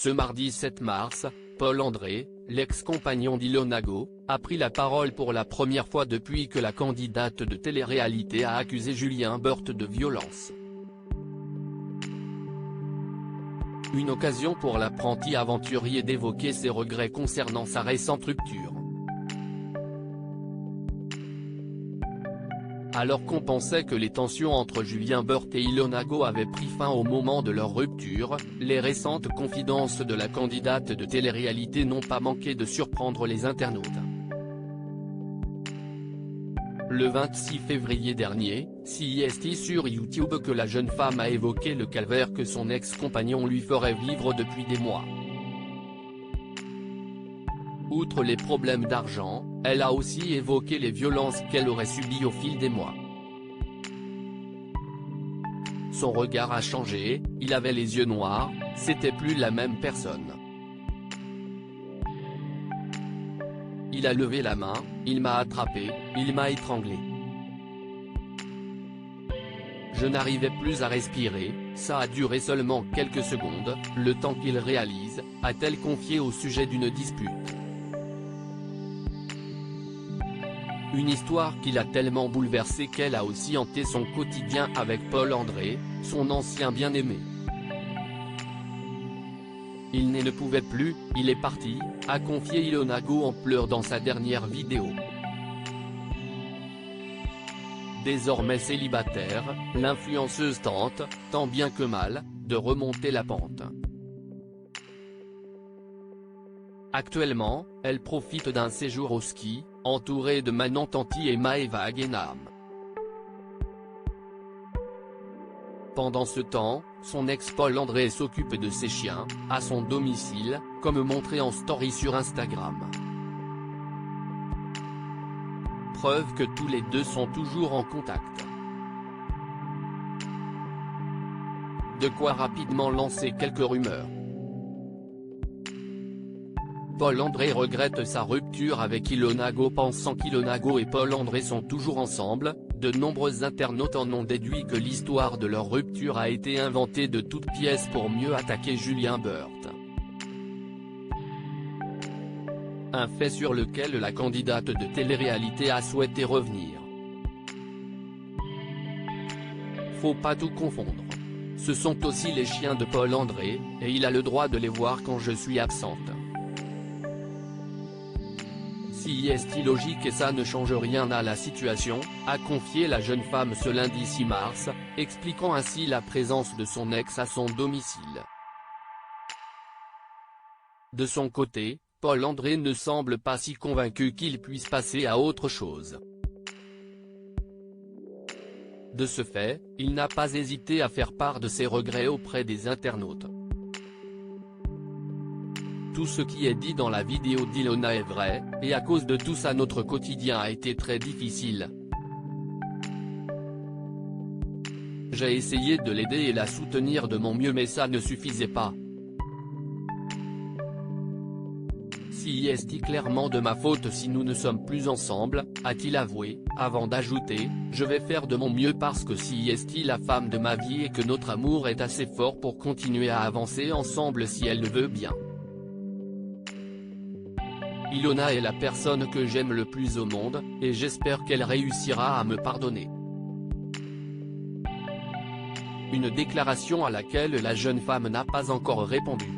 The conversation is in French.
Ce mardi 7 mars, Paul André, l'ex-compagnon d'Ilona Go, a pris la parole pour la première fois depuis que la candidate de télé-réalité a accusé Julien Burt de violence. Une occasion pour l'apprenti aventurier d'évoquer ses regrets concernant sa récente rupture. Alors qu'on pensait que les tensions entre Julien Burt et Ilona Go avaient pris fin au moment de leur rupture, les récentes confidences de la candidate de télé-réalité n'ont pas manqué de surprendre les internautes. Le 26 février dernier, c'est sur YouTube que la jeune femme a évoqué le calvaire que son ex-compagnon lui ferait vivre depuis des mois. Outre les problèmes d'argent, elle a aussi évoqué les violences qu'elle aurait subies au fil des mois. Son regard a changé, il avait les yeux noirs, c'était plus la même personne. Il a levé la main, il m'a attrapé, il m'a étranglé. Je n'arrivais plus à respirer, ça a duré seulement quelques secondes, le temps qu'il réalise, a-t-elle confié au sujet d'une dispute. Une histoire qui l'a tellement bouleversée qu'elle a aussi hanté son quotidien avec Paul André, son ancien bien-aimé. Il ne pouvait plus, il est parti, a confié Ilona Go en pleurs dans sa dernière vidéo. Désormais célibataire, l'influenceuse tente, tant bien que mal, de remonter la pente. Actuellement, elle profite d'un séjour au ski, entourée de Manon Tanti et Maëva Guénam. Pendant ce temps, son ex Paul André s'occupe de ses chiens, à son domicile, comme montré en story sur Instagram. Preuve que tous les deux sont toujours en contact. De quoi rapidement lancer quelques rumeurs. Paul André regrette sa rupture avec Ilona Go pensant qu'Ilona Go et Paul André sont toujours ensemble. De nombreux internautes en ont déduit que l'histoire de leur rupture a été inventée de toutes pièces pour mieux attaquer Julien Burt. Un fait sur lequel la candidate de télé-réalité a souhaité revenir. Faut pas tout confondre. Ce sont aussi les chiens de Paul André, et il a le droit de les voir quand je suis absente. Si est logique et ça ne change rien à la situation, a confié la jeune femme ce lundi 6 mars, expliquant ainsi la présence de son ex à son domicile. De son côté, Paul André ne semble pas si convaincu qu'il puisse passer à autre chose. De ce fait, il n'a pas hésité à faire part de ses regrets auprès des internautes. Tout ce qui est dit dans la vidéo d'Ilona est vrai, et à cause de tout ça notre quotidien a été très difficile. J'ai essayé de l'aider et la soutenir de mon mieux mais ça ne suffisait pas. Si est clairement de ma faute si nous ne sommes plus ensemble, a-t-il avoué, avant d'ajouter, je vais faire de mon mieux parce que si est la femme de ma vie et que notre amour est assez fort pour continuer à avancer ensemble si elle le veut bien. Ilona est la personne que j'aime le plus au monde, et j'espère qu'elle réussira à me pardonner. Une déclaration à laquelle la jeune femme n'a pas encore répondu.